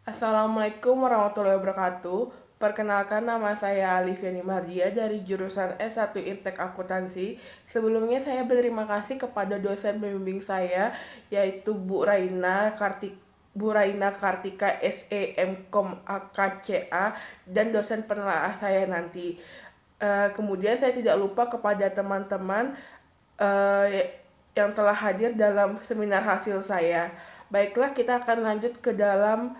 Assalamualaikum warahmatullahi wabarakatuh. Perkenalkan, nama saya Alifiani Mardia dari jurusan S1 Intek Akuntansi. Sebelumnya saya berterima kasih kepada dosen pembimbing saya, yaitu Bu Raina Kartika SEMKOM AKCA, dan dosen penelaah saya nanti. Kemudian saya tidak lupa kepada teman-teman yang telah hadir dalam seminar hasil saya. Baiklah, kita akan lanjut ke dalam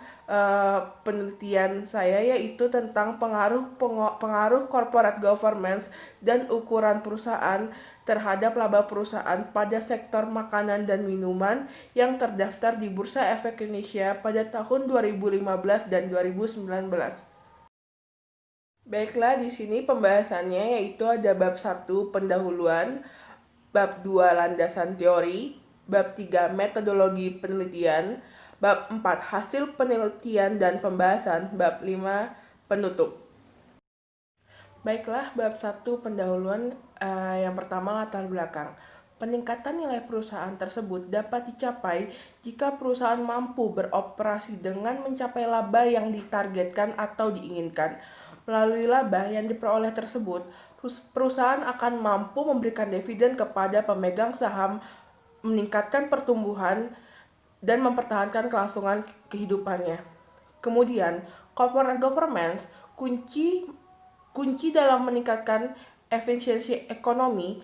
penelitian saya, yaitu tentang pengaruh corporate governance dan ukuran perusahaan terhadap laba perusahaan pada sektor makanan dan minuman yang terdaftar di Bursa Efek Indonesia pada tahun 2015 dan 2019. Baiklah, di sini pembahasannya yaitu ada bab 1 pendahuluan, bab 2 landasan teori, bab 3 metodologi penelitian, bab 4 hasil penelitian dan pembahasan, bab 5 penutup. Baiklah, bab 1 pendahuluan, yang pertama latar belakang. Peningkatan nilai perusahaan tersebut dapat dicapai jika perusahaan mampu beroperasi dengan mencapai laba yang ditargetkan atau diinginkan. Melalui laba yang diperoleh tersebut, perusahaan akan mampu memberikan dividen kepada pemegang saham, meningkatkan pertumbuhan, dan mempertahankan kelangsungan kehidupannya. Kemudian, corporate governance kunci dalam meningkatkan efisiensi ekonomi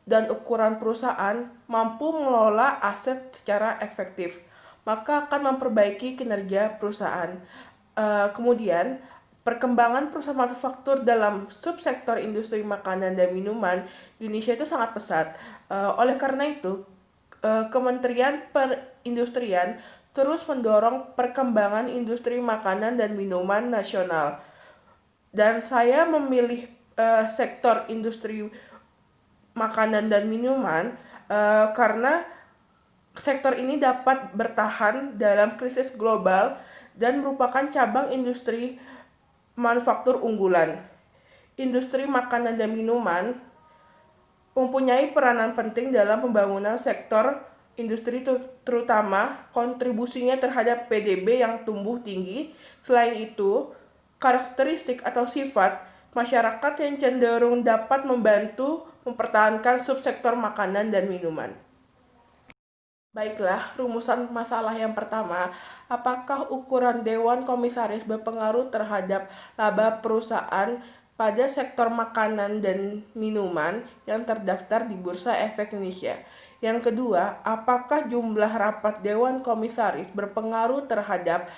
dan ukuran perusahaan mampu mengelola aset secara efektif, maka akan memperbaiki kinerja perusahaan. Kemudian, perkembangan perusahaan manufaktur dalam subsektor industri makanan dan minuman di Indonesia itu sangat pesat. Oleh karena itu, Kementerian Perindustrian terus mendorong perkembangan industri makanan dan minuman nasional. Dan saya memilih sektor industri makanan dan minuman karena sektor ini dapat bertahan dalam krisis global dan merupakan cabang industri manufaktur unggulan. Industri makanan dan minuman mempunyai peranan penting dalam pembangunan sektor industri, terutama kontribusinya terhadap PDB yang tumbuh tinggi. Selain itu, karakteristik atau sifat masyarakat yang cenderung dapat membantu mempertahankan subsektor makanan dan minuman. Baiklah, rumusan masalah yang pertama, apakah ukuran Dewan Komisaris berpengaruh terhadap laba perusahaan pada sektor makanan dan minuman yang terdaftar di Bursa Efek Indonesia? Yang kedua, apakah jumlah rapat Dewan Komisaris berpengaruh terhadap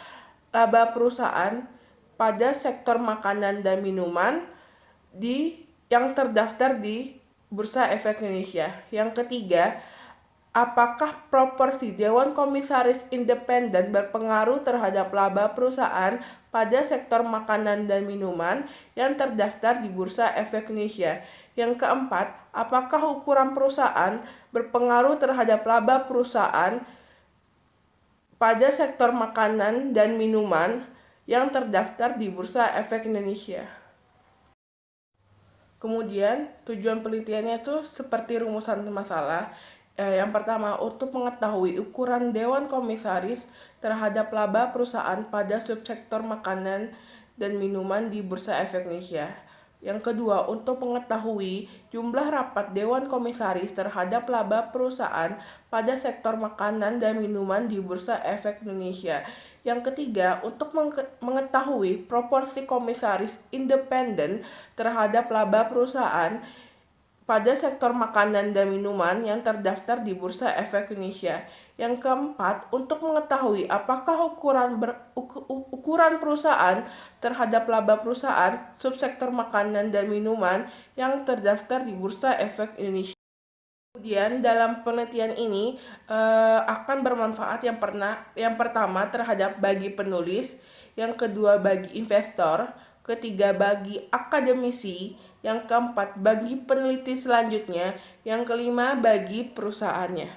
laba perusahaan pada sektor makanan dan minuman yang terdaftar di Bursa Efek Indonesia? Yang ketiga, apakah proporsi Dewan Komisaris independen berpengaruh terhadap laba perusahaan pada sektor makanan dan minuman yang terdaftar di Bursa Efek Indonesia? Yang keempat, apakah ukuran perusahaan berpengaruh terhadap laba perusahaan pada sektor makanan dan minuman yang terdaftar di Bursa Efek Indonesia? Kemudian, tujuan penelitiannya itu seperti rumusan masalah. Yang pertama, untuk mengetahui ukuran Dewan Komisaris terhadap laba perusahaan pada subsektor makanan dan minuman di Bursa Efek Indonesia. Yang kedua, untuk mengetahui jumlah rapat Dewan Komisaris terhadap laba perusahaan pada sektor makanan dan minuman di Bursa Efek Indonesia. Yang ketiga, untuk mengetahui proporsi komisaris independen terhadap laba perusahaan pada sektor makanan dan minuman yang terdaftar di Bursa Efek Indonesia. Yang keempat, untuk mengetahui apakah ukuran perusahaan terhadap laba perusahaan subsektor makanan dan minuman yang terdaftar di Bursa Efek Indonesia. Kemudian dalam penelitian ini akan bermanfaat yang pertama terhadap bagi penulis, yang kedua bagi investor, ketiga bagi akademisi, yang keempat bagi peneliti selanjutnya, yang kelima bagi perusahaannya.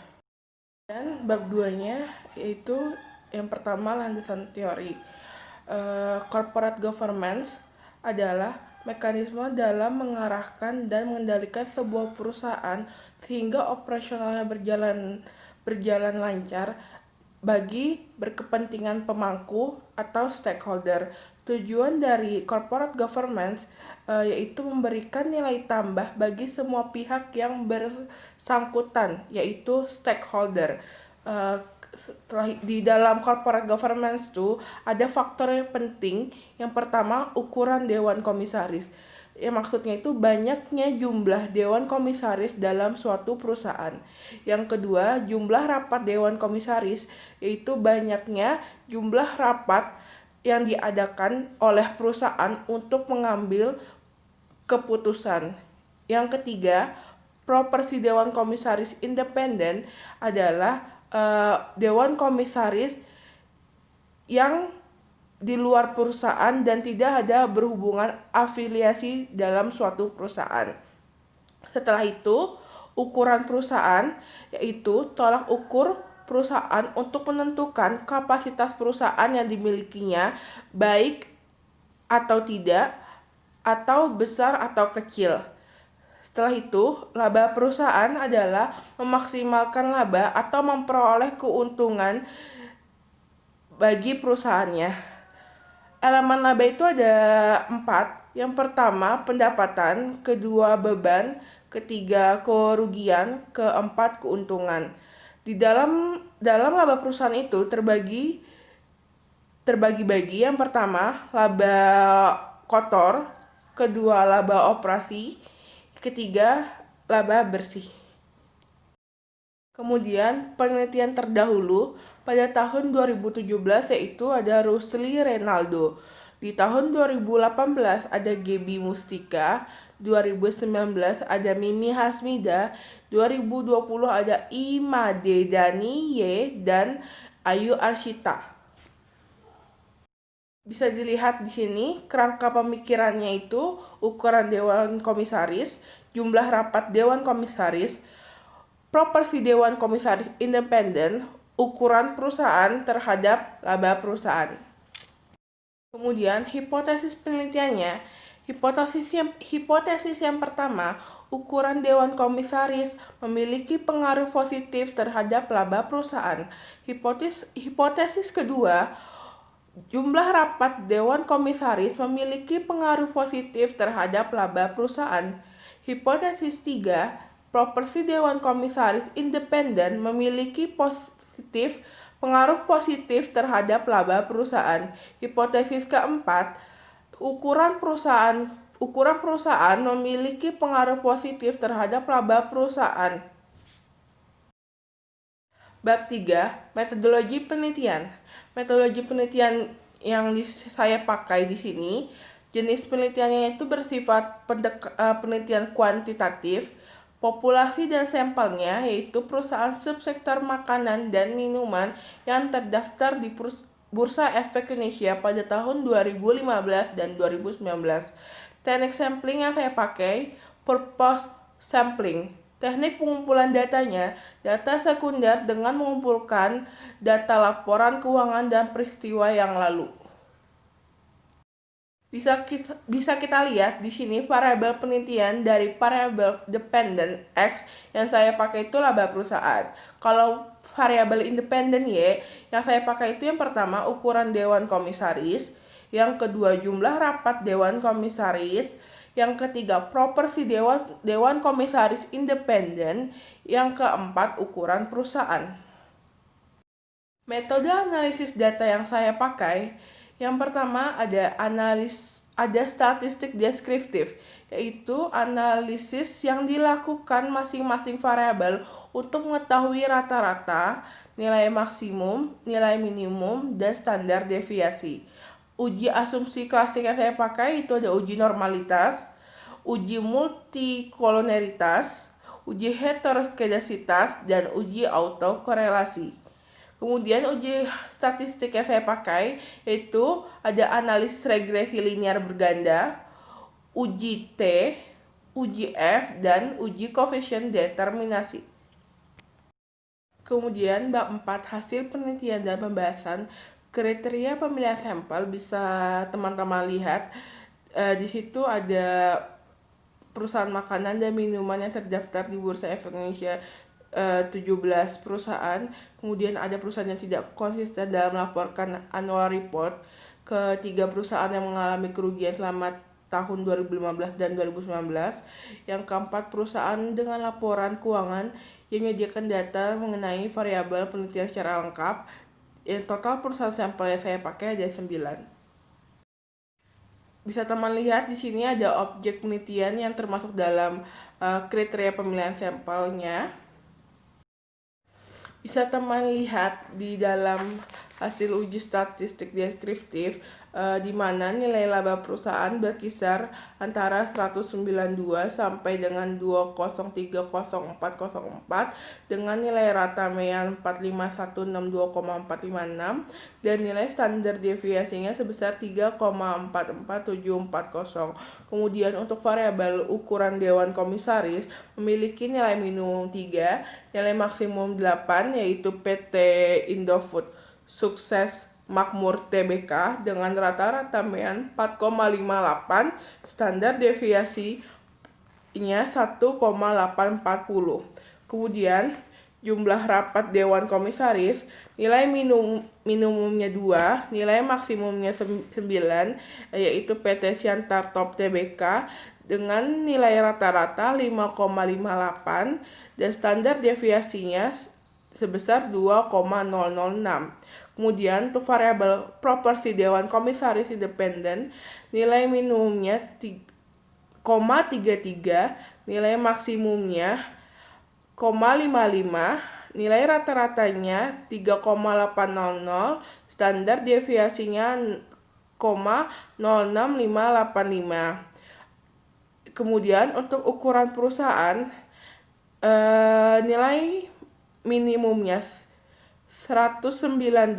Dan bab 2-nya yaitu yang pertama landasan teori. Corporate governance adalah mekanisme dalam mengarahkan dan mengendalikan sebuah perusahaan sehingga operasionalnya berjalan lancar bagi berkepentingan pemangku atau stakeholder. Tujuan dari corporate governance yaitu memberikan nilai tambah bagi semua pihak yang bersangkutan, yaitu stakeholder. Di dalam corporate governance itu ada faktor yang penting. Yang pertama, ukuran dewan komisaris. Maksudnya itu banyaknya jumlah dewan komisaris dalam suatu perusahaan. Yang kedua, jumlah rapat dewan komisaris, yaitu banyaknya jumlah rapat yang diadakan oleh perusahaan untuk mengambil keputusan. Yang ketiga, proporsi dewan komisaris independen adalah dewan komisaris yang di luar perusahaan dan tidak ada berhubungan afiliasi dalam suatu perusahaan. Setelah itu, ukuran perusahaan yaitu tolak ukur perusahaan untuk menentukan kapasitas perusahaan yang dimilikinya, baik atau tidak, atau besar atau kecil. Setelah itu, laba perusahaan adalah memaksimalkan laba atau memperoleh keuntungan bagi perusahaannya. Elemen laba itu ada 4. Yang pertama, pendapatan. Kedua, beban. Ketiga, kerugian. Keempat, keuntungan. Di dalam laba perusahaan itu terbagi-bagi. Yang pertama, laba kotor. Kedua, laba operasi. Ketiga, laba bersih. Kemudian penelitian terdahulu pada tahun 2017 yaitu ada Rusli Renaldo. Di tahun 2018 ada Gebi Mustika, 2019 ada Mimi Hasmida, 2020 ada Imade Dani Y dan Ayu Arshita. Bisa dilihat di sini kerangka pemikirannya itu ukuran dewan komisaris, jumlah rapat dewan komisaris, proporsi dewan komisaris independen, ukuran perusahaan terhadap laba perusahaan. Kemudian hipotesis penelitiannya, hipotesis yang pertama, ukuran dewan komisaris memiliki pengaruh positif terhadap laba perusahaan. Hipotesis kedua, jumlah rapat dewan komisaris memiliki pengaruh positif terhadap laba perusahaan. Hipotesis 3, proporsi dewan komisaris independen memiliki pengaruh positif terhadap laba perusahaan. Hipotesis keempat, ukuran perusahaan memiliki pengaruh positif terhadap laba perusahaan. Bab 3, metodologi penelitian. Metodologi penelitian yang saya pakai di sini, jenis penelitiannya itu bersifat penelitian kuantitatif. Populasi dan sampelnya yaitu perusahaan subsektor makanan dan minuman yang terdaftar di Bursa Efek Indonesia pada tahun 2015 dan 2019. Teknik sampling yang saya pakai, purpose sampling. Teknik pengumpulan datanya, data sekunder dengan mengumpulkan data laporan keuangan dan peristiwa yang lalu. Bisa kita lihat di sini variabel penelitian dari variabel dependent X yang saya pakai itu laba perusahaan. Kalau variabel independen Y yang saya pakai itu yang pertama ukuran dewan komisaris, yang kedua jumlah rapat dewan komisaris, yang ketiga proporsi dewan komisaris independen, yang keempat ukuran perusahaan. Metode analisis data yang saya pakai, yang pertama ada statistik deskriptif, yaitu analisis yang dilakukan masing-masing variabel untuk mengetahui rata-rata, nilai maksimum, nilai minimum, dan standar deviasi. Uji asumsi klasik yang saya pakai itu ada uji normalitas, uji multikoloneritas, uji heterokedasitas, dan uji autokorelasi. Kemudian uji statistik yang saya pakai yaitu ada analisis regresi linear berganda, uji T, uji F, dan uji koefisien determinasi. Kemudian bab 4 hasil penelitian dan pembahasan kriteria pemilihan sampel bisa teman-teman lihat. Di situ ada perusahaan makanan dan minuman yang terdaftar di Bursa Efek Indonesia 17 perusahaan. Kemudian ada perusahaan yang tidak konsisten dalam melaporkan annual report. Ketiga perusahaan yang mengalami kerugian selama tahun 2015 dan 2019. Yang keempat, perusahaan dengan laporan keuangan yang menyediakan data mengenai variabel penelitian secara lengkap. Total perusahaan sampel yang saya pakai ada 9. Bisa teman lihat di sini ada objek penelitian yang termasuk dalam kriteria pemilihan sampelnya. Bisa teman lihat di dalam hasil uji statistik deskriptif di mana nilai laba perusahaan berkisar antara 192 sampai dengan 2030404 dengan nilai rata Mean 45162,456 dan nilai standar deviasinya sebesar 3,44740. Kemudian untuk variabel ukuran dewan komisaris memiliki nilai minimum 3, nilai maksimum 8 yaitu PT Indofood Sukses Makmur Tbk dengan rata-rata Mean 4,58, standar deviasinya 1,840. Kemudian jumlah rapat Dewan Komisaris, nilai minimumnya 2, nilai maksimumnya 9, yaitu PT Siantar Top Tbk dengan nilai rata-rata 5,58 dan standar deviasinya sebesar 2,006. Kemudian untuk variabel proporsi Dewan Komisaris Independen, nilai minimumnya 0,33, nilai maksimumnya 0,55, nilai rata-ratanya 3,800, standar deviasinya 0,06585. Kemudian untuk ukuran perusahaan, nilai minimumnya 192,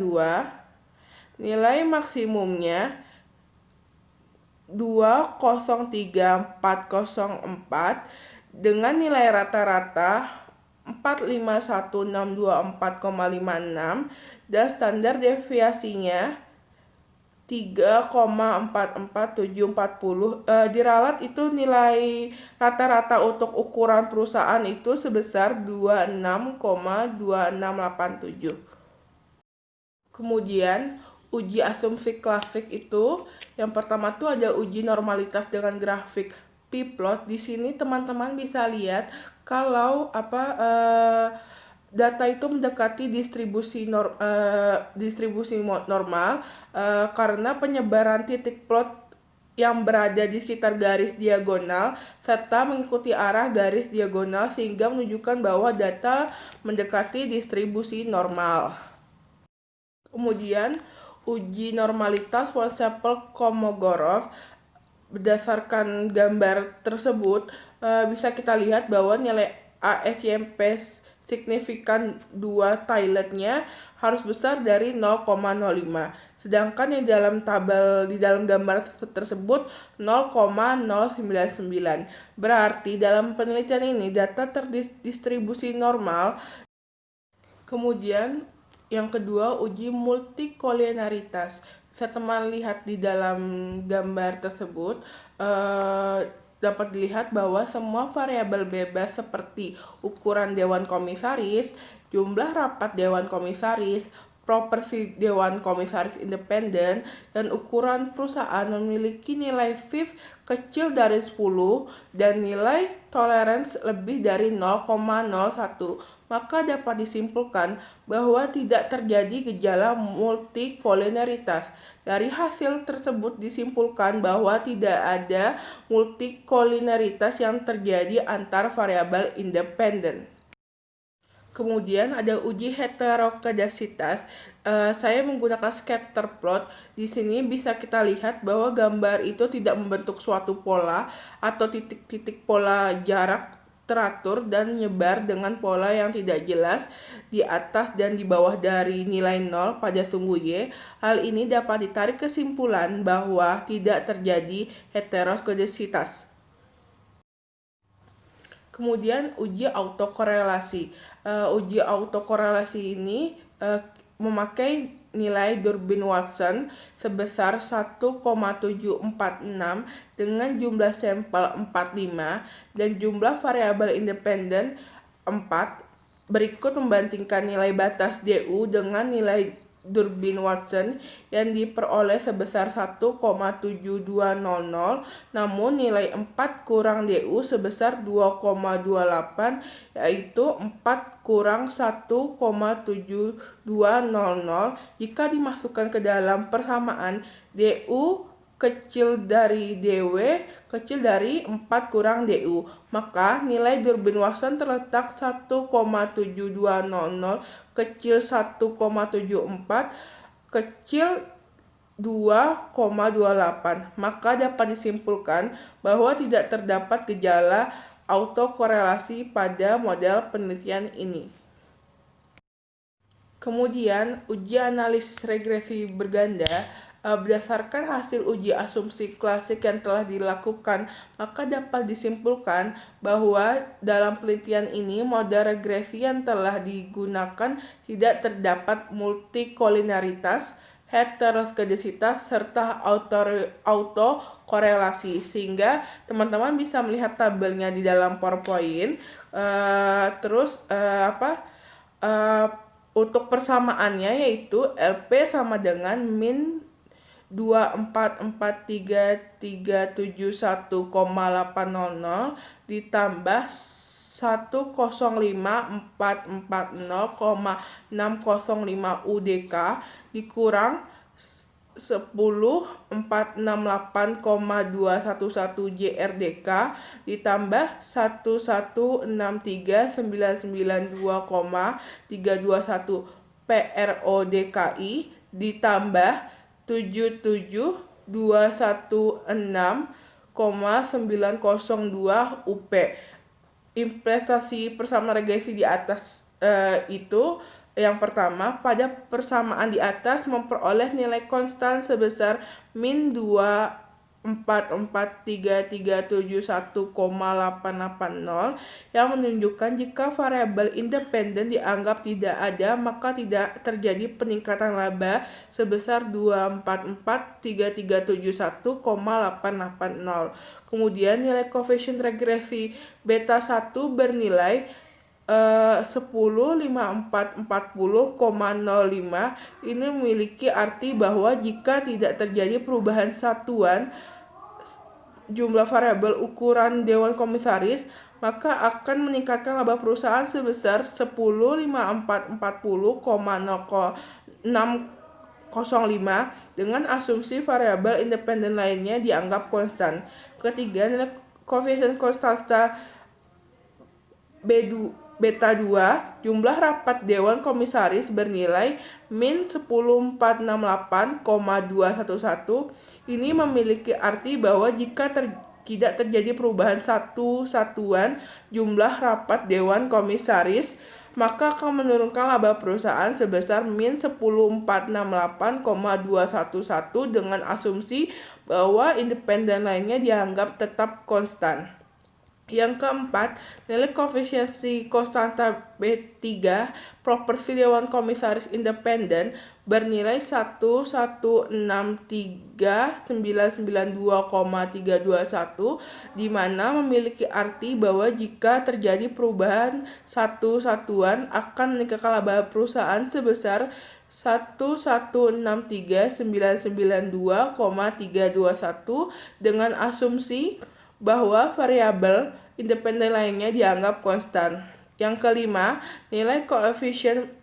nilai maksimumnya 203.404 dengan nilai rata-rata 451.624,56 dan standar deviasinya 3,44740. Diralat itu nilai rata-rata untuk ukuran perusahaan itu sebesar 26,2687. Kemudian uji asumsi klasik itu yang pertama tuh ada uji normalitas dengan grafik p-plot. Di sini teman-teman bisa lihat kalau data itu mendekati distribusi normal karena penyebaran titik plot yang berada di sekitar garis diagonal serta mengikuti arah garis diagonal sehingga menunjukkan bahwa data mendekati distribusi normal. Kemudian uji normalitas one sample Kolmogorov. Berdasarkan gambar tersebut bisa kita lihat bahwa nilai ASYP signifikan 2 toiletnya harus besar dari 0,05. Sedangkan yang di dalam gambar tersebut 0,099. Berarti dalam penelitian ini data terdistribusi normal. Kemudian yang kedua, uji multikolinaritas. Bisa teman lihat di dalam gambar tersebut dapat dilihat bahwa semua variabel bebas seperti ukuran Dewan Komisaris, jumlah rapat Dewan Komisaris, proporsi Dewan Komisaris Independen, dan ukuran perusahaan memiliki nilai FIF kecil dari 10 dan nilai toleransi lebih dari 0,01. Maka dapat disimpulkan bahwa tidak terjadi gejala multikolinaritas. Dari hasil tersebut disimpulkan bahwa tidak ada multikolinaritas yang terjadi antar variabel independen. Kemudian ada uji heterokedasitas. Saya menggunakan scatter plot. Di sini bisa kita lihat bahwa gambar itu tidak membentuk suatu pola atau titik-titik pola jarak teratur dan menyebar dengan pola yang tidak jelas di atas dan di bawah dari nilai 0 pada sumbu Y. Hal ini dapat ditarik kesimpulan bahwa tidak terjadi heterokedasitas. Kemudian uji autokorelasi. Uji autokorelasi ini memakai nilai Durbin-Watson sebesar 1,746 dengan jumlah sampel 45 dan jumlah variabel independen 4. Berikut membandingkan nilai batas DU dengan nilai Durbin-Watson yang diperoleh sebesar 1,7200, namun nilai 4 kurang DU sebesar 2,28, yaitu 4 kurang 1,7200. Jika dimasukkan ke dalam persamaan, DU kecil dari DW kecil dari 4 kurang DU, maka nilai Durbin-Watson terletak 1,7200 kecil 1,74 kecil 2,28. Maka dapat disimpulkan bahwa tidak terdapat gejala autokorelasi pada model penelitian ini. Kemudian, uji analisis regresi berganda berdasarkan hasil uji asumsi klasik yang telah dilakukan, maka dapat disimpulkan bahwa dalam penelitian ini model regresi yang telah digunakan tidak terdapat multikolinaritas, heteroskedasitas, serta autokorelasi, sehingga teman-teman bisa melihat tabelnya di dalam PowerPoint. Untuk persamaannya yaitu LP sama dengan min 2443371,800 ditambah 105.440,605 UDK dikurang 10.468,211 JRDK ditambah 1163992,321 PRODKI ditambah 77216,902 UP. Implementasi persamaan regresi di atas itu yang pertama, pada persamaan di atas memperoleh nilai konstan sebesar min 2443371,880 yang menunjukkan jika variabel independen dianggap tidak ada, maka tidak terjadi peningkatan laba sebesar 2443371,880. Kemudian nilai koefisien regresi beta 1 bernilai 105440,05. Ini memiliki arti bahwa jika tidak terjadi perubahan satuan jumlah variabel ukuran Dewan Komisaris, maka akan meningkatkan laba perusahaan sebesar 105440,605 dengan asumsi variabel independen lainnya dianggap konstan. Ketiga, nilai koefisien konstanta beta 2 jumlah rapat Dewan Komisaris bernilai min 10468,211. Ini memiliki arti bahwa jika tidak terjadi perubahan satu satuan jumlah rapat Dewan Komisaris, maka akan menurunkan laba perusahaan sebesar min 10468,211 dengan asumsi bahwa independen lainnya dianggap tetap konstan. Yang keempat, nilai koefisiensi konstanta B3 proporsi Dewan Komisaris Independen bernilai 1163992,321, di mana memiliki arti bahwa jika terjadi perubahan satu satuan akan meningkatkan laba perusahaan sebesar 1163992,321 dengan asumsi bahwa variabel independen lainnya dianggap konstan. Yang kelima, nilai koefisien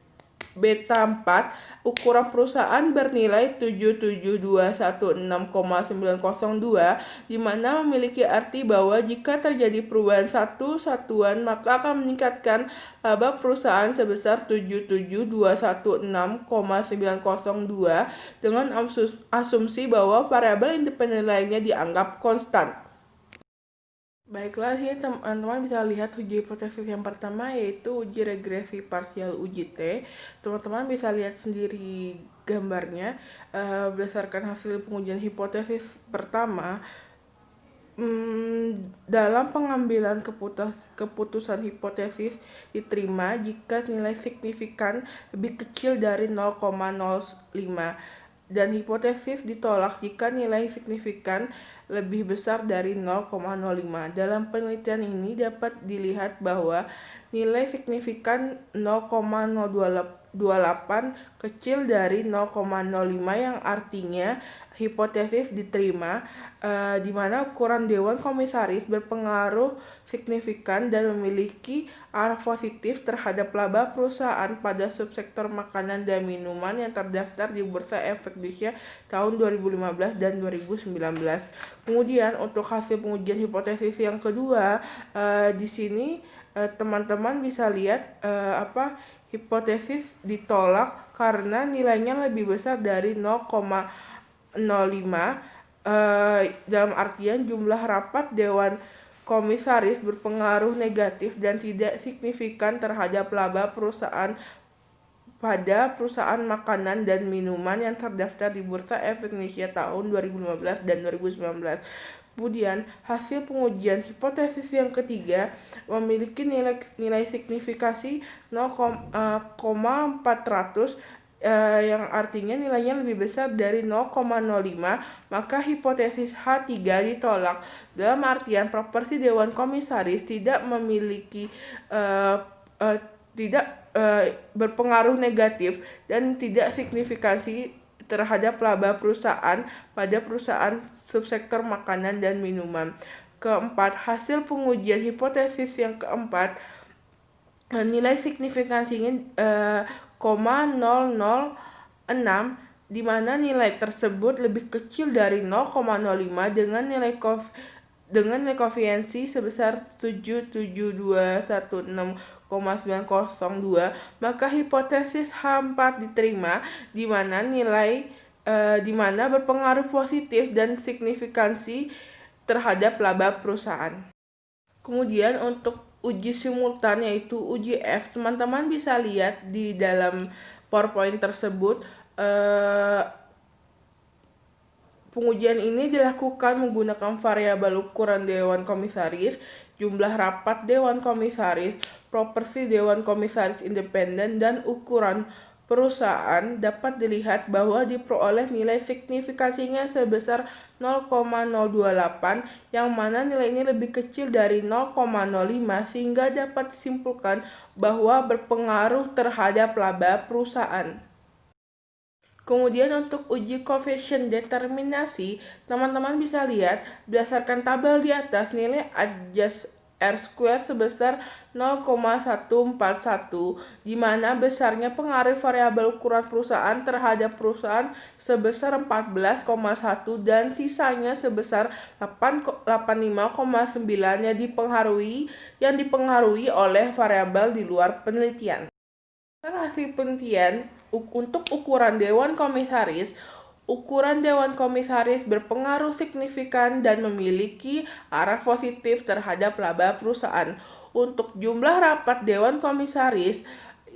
beta 4 ukuran perusahaan bernilai 77216,902, di mana memiliki arti bahwa jika terjadi perubahan satu satuan maka akan meningkatkan laba perusahaan sebesar 77216,902 dengan asumsi bahwa variabel independen lainnya dianggap konstan. Baiklah, ya teman-teman bisa lihat uji hipotesis yang pertama yaitu uji regresi parsial uji T. Teman-teman bisa lihat sendiri gambarnya. Berdasarkan hasil pengujian hipotesis pertama, dalam pengambilan keputusan hipotesis diterima jika nilai signifikan lebih kecil dari 0,05. dan hipotesis ditolak jika nilai signifikan lebih besar dari 0,05. Dalam penelitian ini dapat dilihat bahwa nilai signifikan 0,028 kecil dari 0,05 yang artinya hipotesis diterima, di mana ukuran Dewan Komisaris berpengaruh signifikan dan memiliki arah positif terhadap laba perusahaan pada subsektor makanan dan minuman yang terdaftar di Bursa Efek Indonesia tahun 2015 dan 2019. Kemudian untuk hasil pengujian hipotesis yang kedua, di sini teman-teman bisa lihat hipotesis ditolak karena nilainya lebih besar dari 0,05, dalam artian jumlah rapat Dewan Komisaris berpengaruh negatif dan tidak signifikan terhadap laba perusahaan pada perusahaan makanan dan minuman yang terdaftar di Bursa Efek Indonesia tahun 2015 dan 2019. Kemudian, hasil pengujian hipotesis yang ketiga memiliki nilai signifikasi 0,400, yang artinya nilainya lebih besar dari 0,05, maka hipotesis H3 ditolak. Dalam artian proporsi Dewan Komisaris tidak memiliki berpengaruh negatif dan tidak signifikansi terhadap laba perusahaan pada perusahaan subsektor makanan dan minuman. Keempat, hasil pengujian hipotesis yang keempat, nilai signifikansinya 0,006, di mana nilai tersebut lebih kecil dari 0,05 dengan nilai koefisiensi sebesar 77216,902, maka hipotesis H4 diterima, di mana berpengaruh positif dan signifikansi terhadap laba perusahaan. Kemudian untuk uji simultan yaitu uji F, teman-teman bisa lihat di dalam PowerPoint tersebut. Pengujian ini dilakukan menggunakan variabel ukuran Dewan Komisaris, jumlah rapat Dewan Komisaris, proporsi Dewan Komisaris independen, dan ukuran perusahaan. Dapat dilihat bahwa diperoleh nilai signifikasinya sebesar 0,028, yang mana nilai ini lebih kecil dari 0,05, sehingga dapat disimpulkan bahwa berpengaruh terhadap laba perusahaan. Kemudian untuk uji koefisien determinasi, teman-teman bisa lihat berdasarkan tabel di atas nilai adjust R² sebesar 0,141, di mana besarnya pengaruh variabel ukuran perusahaan terhadap perusahaan sebesar 14,1 dan sisanya sebesar 85,9 yang dipengaruhi oleh variabel di luar penelitian. Hasil penelitian untuk ukuran Dewan Komisaris berpengaruh signifikan dan memiliki arah positif terhadap laba perusahaan. Untuk jumlah rapat Dewan Komisaris,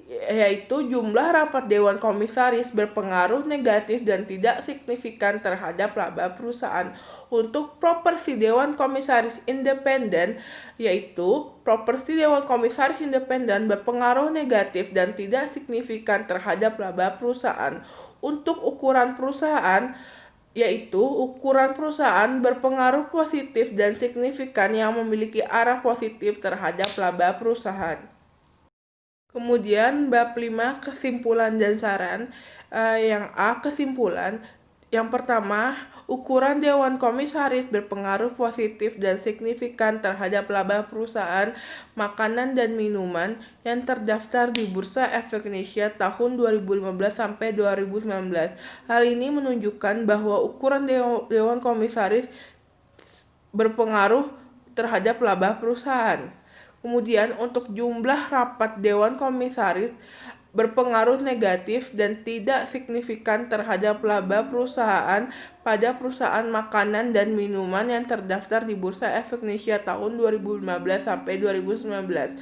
yaitu jumlah rapat Dewan Komisaris berpengaruh negatif dan tidak signifikan terhadap laba perusahaan. Untuk proporsi Dewan Komisaris independen, yaitu proporsi Dewan Komisaris independen berpengaruh negatif dan tidak signifikan terhadap laba perusahaan. Untuk ukuran perusahaan, yaitu ukuran perusahaan berpengaruh positif dan signifikan yang memiliki arah positif terhadap laba perusahaan. Kemudian bab 5 kesimpulan dan saran. Yang A, kesimpulan. Yang pertama, ukuran Dewan Komisaris berpengaruh positif dan signifikan terhadap laba perusahaan makanan dan minuman yang terdaftar di Bursa Efek Indonesia tahun 2015 sampai 2019. Hal ini menunjukkan bahwa ukuran Dewan Komisaris berpengaruh terhadap laba perusahaan. Kemudian untuk jumlah rapat Dewan Komisaris berpengaruh negatif dan tidak signifikan terhadap laba perusahaan pada perusahaan makanan dan minuman yang terdaftar di Bursa Efek Indonesia tahun 2015 sampai 2019.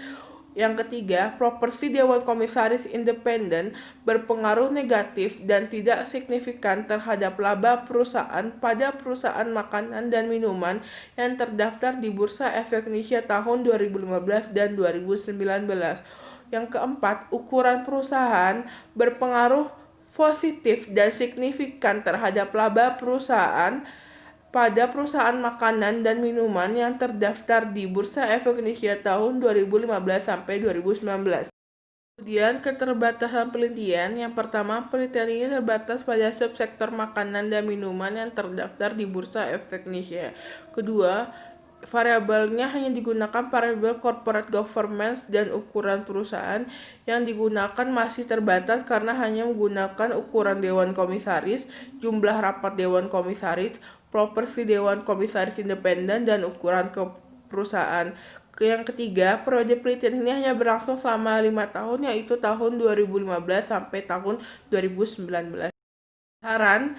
Yang ketiga, proporsi Dewan Komisaris independen berpengaruh negatif dan tidak signifikan terhadap laba perusahaan pada perusahaan makanan dan minuman yang terdaftar di Bursa Efek Indonesia tahun 2015 dan 2019. Yang keempat, ukuran perusahaan berpengaruh positif dan signifikan terhadap laba perusahaan pada perusahaan makanan dan minuman yang terdaftar di Bursa Efek Indonesia tahun 2015 sampai 2019. Kemudian keterbatasan penelitian. Yang pertama, penelitian ini terbatas pada subsektor makanan dan minuman yang terdaftar di Bursa Efek Indonesia. Kedua, variabelnya hanya digunakan variabel corporate governance dan ukuran perusahaan. Yang digunakan masih terbatas karena hanya menggunakan ukuran Dewan Komisaris, jumlah rapat Dewan Komisaris, proporsi Dewan Komisaris independen, dan ukuran perusahaan. Yang ketiga, periode penelitian ini hanya berlangsung selama 5 tahun, yaitu tahun 2015 sampai tahun 2019. Saran,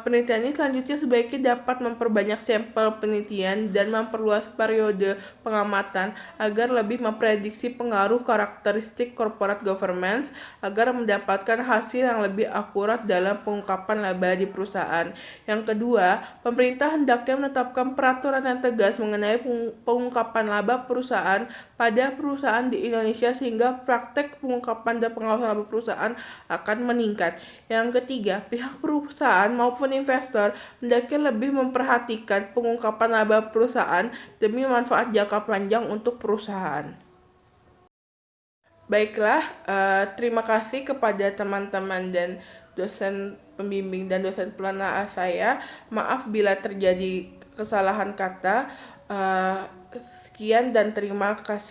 penelitian ini selanjutnya sebaiknya dapat memperbanyak sampel penelitian dan memperluas periode pengamatan agar lebih memprediksi pengaruh karakteristik corporate governance agar mendapatkan hasil yang lebih akurat dalam pengungkapan laba di perusahaan. Yang kedua, pemerintah hendaknya menetapkan peraturan yang tegas mengenai pengungkapan laba perusahaan pada perusahaan di Indonesia sehingga praktek pengungkapan dan pengawasan laba perusahaan akan meningkat. Yang ketiga, pihak perusahaan maupun investor hendaknya lebih memperhatikan pengungkapan laba perusahaan demi manfaat jangka panjang untuk perusahaan. Baiklah, terima kasih kepada teman-teman dan dosen pembimbing dan dosen pelana saya. Maaf bila terjadi kesalahan kata. Sekian dan terima kasih.